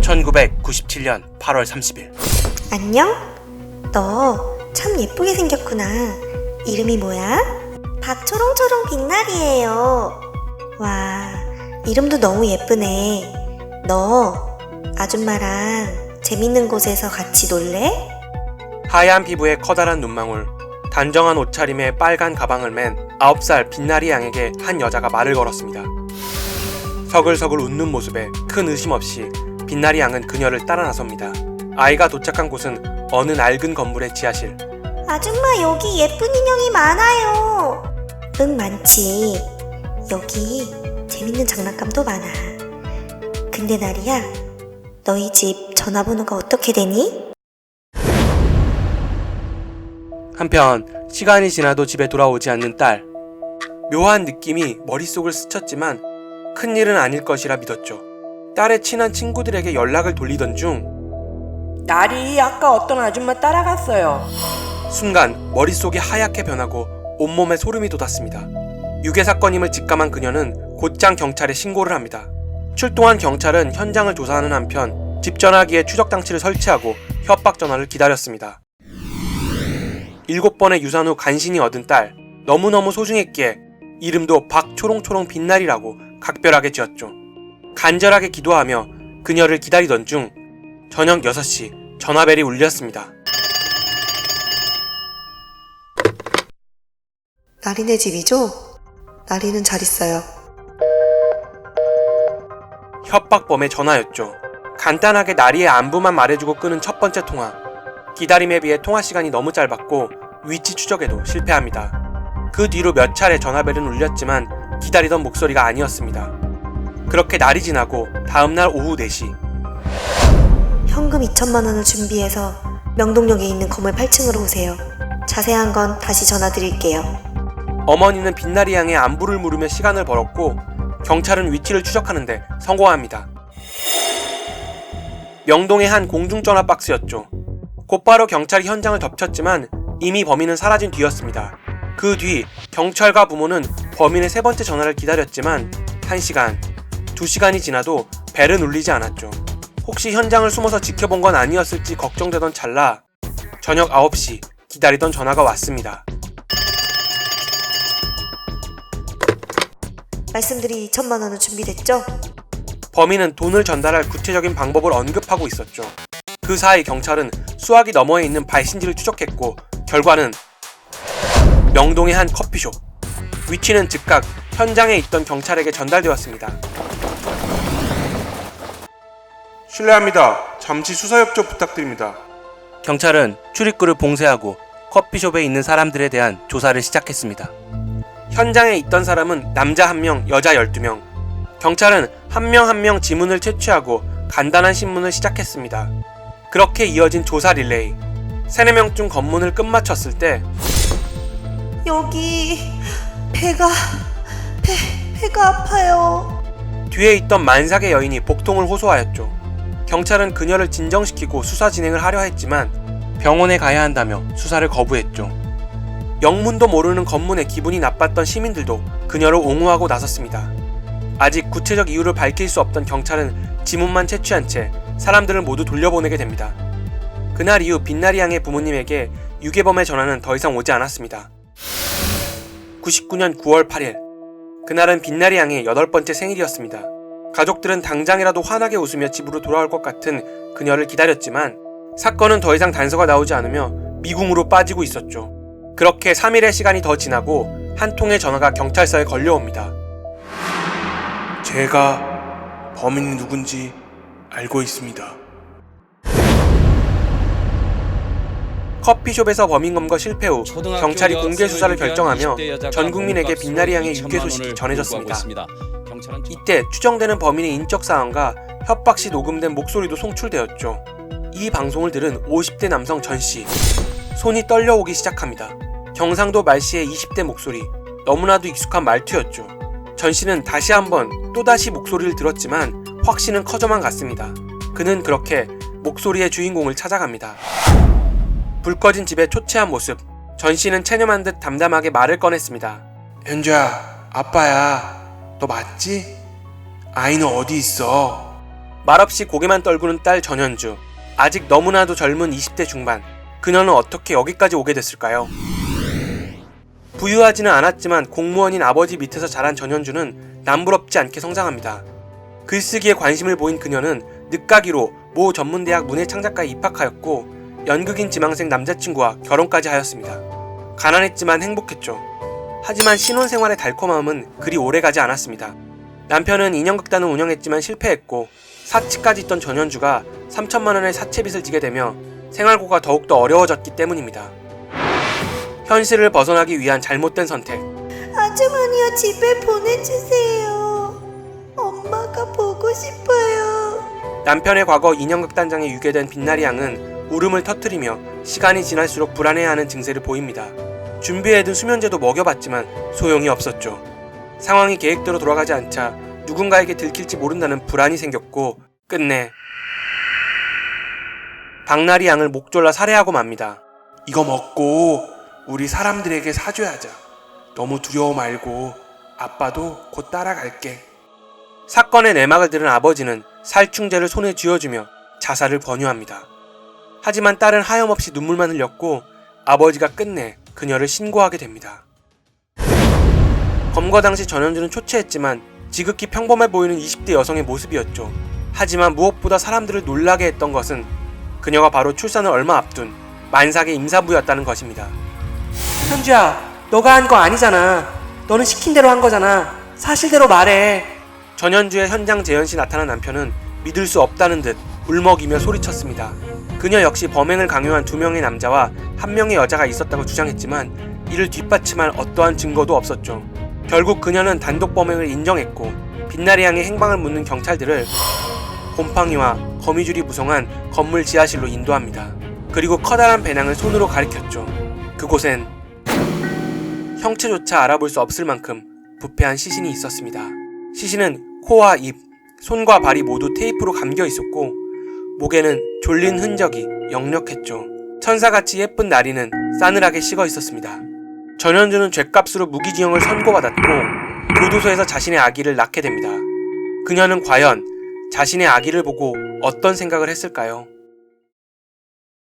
1997년 8월 30일. 안녕? 너 참 예쁘게 생겼구나. 이름이 뭐야? 박초롱초롱 빛날이에요. 와, 이름도 너무 예쁘네. 너 아줌마랑 재밌는 곳에서 같이 놀래? 하얀 피부에 커다란 눈망울, 단정한 옷차림에 빨간 가방을 맨 9살 빛나리 양에게 한 여자가 말을 걸었습니다. 서글서글 웃는 모습에 큰 의심 없이 빛나리 양은 그녀를 따라 나섭니다. 아이가 도착한 곳은 어느 낡은 건물의 지하실. 아줌마, 여기 예쁜 인형이 많아요. 응, 많지. 여기 재밌는 장난감도 많아. 근데 나리야, 너희 집 전화번호가 어떻게 되니? 한편 시간이 지나도 집에 돌아오지 않는 딸. 묘한 느낌이 머릿속을 스쳤지만 큰일은 아닐 것이라 믿었죠. 딸의 친한 친구들에게 연락을 돌리던 중 나리, 아까 어떤 아줌마 따라갔어요. 순간 머릿속이 하얗게 변하고 온몸에 소름이 돋았습니다. 유괴 사건임을 직감한 그녀는 곧장 경찰에 신고를 합니다. 출동한 경찰은 현장을 조사하는 한편 집 전화기에 추적 장치를 설치하고 협박 전화를 기다렸습니다. 7번의 유산 후 간신히 얻은 딸, 너무너무 소중했기에 이름도 박초롱초롱 빛날이라고 각별하게 지었죠. 간절하게 기도하며 그녀를 기다리던 중 저녁 6시 전화벨이 울렸습니다. 나리네 집이죠? 나리는 잘 있어요. 협박범의 전화였죠. 간단하게 나리의 안부만 말해주고 끄는 첫 번째 통화. 기다림에 비해 통화 시간이 너무 짧았고 위치 추적에도 실패합니다. 그 뒤로 몇 차례 전화벨은 울렸지만 기다리던 목소리가 아니었습니다. 그렇게 날이 지나고 다음날 오후 4시. 현금 2천만 원을 준비해서 명동역에 있는 건물 8층으로 오세요. 자세한 건 다시 전화드릴게요. 어머니는 빛나리 양의 안부를 물으며 시간을 벌었고 경찰은 위치를 추적하는데 성공합니다. 명동의 한 공중전화 박스였죠. 곧바로 경찰이 현장을 덮쳤지만 이미 범인은 사라진 뒤였습니다. 그 뒤 경찰과 부모는 범인의 세 번째 전화를 기다렸지만 1시간, 2시간이 지나도 벨은 울리지 않았죠. 혹시 현장을 숨어서 지켜본 건 아니었을지 걱정되던 찰나 저녁 9시 기다리던 전화가 왔습니다. 말씀드린 2천만 원은 준비됐죠? 범인은 돈을 전달할 구체적인 방법을 언급하고 있었죠. 그 사이 경찰은 수화기 너머에 있는 발신지를 추적했고 결과는 명동의 한 커피숍. 위치는 즉각 현장에 있던 경찰에게 전달되었습니다. 실례합니다. 잠시 수사 협조 부탁드립니다. 경찰은 출입구를 봉쇄하고 커피숍에 있는 사람들에 대한 조사를 시작했습니다. 현장에 있던 사람은 남자 1명, 여자 12명. 경찰은 한 명 한 명 지문을 채취하고 간단한 신문을 시작했습니다. 그렇게 이어진 조사 릴레이. 3, 4명쯤 검문을 끝마쳤을 때 여기 배가 아파요. 뒤에 있던 만삭의 여인이 복통을 호소하였죠. 경찰은 그녀를 진정시키고 수사 진행을 하려 했지만 병원에 가야 한다며 수사를 거부했죠. 영문도 모르는 검문에 기분이 나빴던 시민들도 그녀를 옹호하고 나섰습니다. 아직 구체적 이유를 밝힐 수 없던 경찰은 지문만 채취한 채 사람들을 모두 돌려보내게 됩니다. 그날 이후 빛나리 양의 부모님에게 유괴범의 전화는 더 이상 오지 않았습니다. 99년 9월 8일 그날은 빛나리 양의 8번째 생일이었습니다. 가족들은 당장이라도 환하게 웃으며 집으로 돌아올 것 같은 그녀를 기다렸지만 사건은 더 이상 단서가 나오지 않으며 미궁으로 빠지고 있었죠. 그렇게 3일의 시간이 더 지나고 한 통의 전화가 경찰서에 걸려옵니다. 제가 범인이 누군지 알고 있습니다. 커피숍에서 범인 검거 실패 후 경찰이 공개 수사를 결정하며 전 국민에게 빛나리 양의 유괴 소식이 전해졌습니다. 이때 추정되는 범인의 인적 사항과 협박 시 녹음된 목소리도 송출되었죠. 이 방송을 들은 50대 남성 전씨. 손이 떨려오기 시작합니다. 경상도 말씨의 20대 목소리. 너무나도 익숙한 말투였죠. 전씨는 다시 한번 또다시 목소리를 들었지만 확신은 커져만 갔습니다. 그는 그렇게 목소리의 주인공을 찾아갑니다. 불 꺼진 집의 초췌한 모습. 전씨는 체념한 듯 담담하게 말을 꺼냈습니다. 현주야, 아빠야. 너 맞지? 아이는 어디 있어? 말없이 고개만 떨구는 딸 전현주. 아직 너무나도 젊은 20대 중반. 그녀는 어떻게 여기까지 오게 됐을까요? 부유하지는 않았지만 공무원인 아버지 밑에서 자란 전현주는 남부럽지 않게 성장합니다. 글쓰기에 관심을 보인 그녀는 늦가기로 모 전문대학 문해창작과에 입학하였고 연극인 지망생 남자친구와 결혼까지 하였습니다. 가난했지만 행복했죠. 하지만 신혼생활의 달콤함은 그리 오래가지 않았습니다. 남편은 인형극단을 운영했지만 실패했고 사치까지 있던 전현주가 3천만 원의 사채빚을 지게 되며 생활고가 더욱더 어려워졌기 때문입니다. 현실을 벗어나기 위한 잘못된 선택. 아주머니요, 집에 보내주세요. 엄마가 보고 싶어요. 남편의 과거 인형극단장에 유괴된 빛나리 양은 울음을 터뜨리며 시간이 지날수록 불안해하는 증세를 보입니다. 준비해둔 수면제도 먹여봤지만 소용이 없었죠. 상황이 계획대로 돌아가지 않자 누군가에게 들킬지 모른다는 불안이 생겼고 끝내 박나리 양을 목 졸라 살해하고 맙니다. 이거 먹고 우리 사람들에게 사줘야죠. 너무 두려워 말고 아빠도 곧 따라갈게. 사건의 내막을 들은 아버지는 살충제를 손에 쥐어주며 자살을 권유합니다. 하지만 딸은 하염없이 눈물만 흘렸고 아버지가 끝내 그녀를 신고하게 됩니다. 검거 당시 전현주는 초췌했지만 지극히 평범해 보이는 20대 여성의 모습이었죠. 하지만 무엇보다 사람들을 놀라게 했던 것은 그녀가 바로 출산을 얼마 앞둔 만삭의 임산부였다는 것입니다. 현주야, 너가 한 거 아니잖아. 너는 시킨 대로 한 거잖아. 사실대로 말해. 전현주의 현장 재현 시 나타난 남편은 믿을 수 없다는 듯 울먹이며 소리쳤습니다. 그녀 역시 범행을 강요한 2명의 남자와 1명의 여자가 있었다고 주장했지만 이를 뒷받침할 어떠한 증거도 없었죠. 결국 그녀는 단독 범행을 인정했고 빛나리 양의 행방을 묻는 경찰들을 곰팡이와 거미줄이 무성한 건물 지하실로 인도합니다. 그리고 커다란 배낭을 손으로 가리켰죠. 그곳엔 형체조차 알아볼 수 없을 만큼 부패한 시신이 있었습니다. 시신은 코와 입, 손과 발이 모두 테이프로 감겨 있었고 목에는 졸린 흔적이 역력했죠. 천사같이 예쁜 나리는 싸늘하게 식어 있었습니다. 전현주는 죗값으로 무기징역을 선고받았고 교도소에서 자신의 아기를 낳게 됩니다. 그녀는 과연 자신의 아기를 보고 어떤 생각을 했을까요?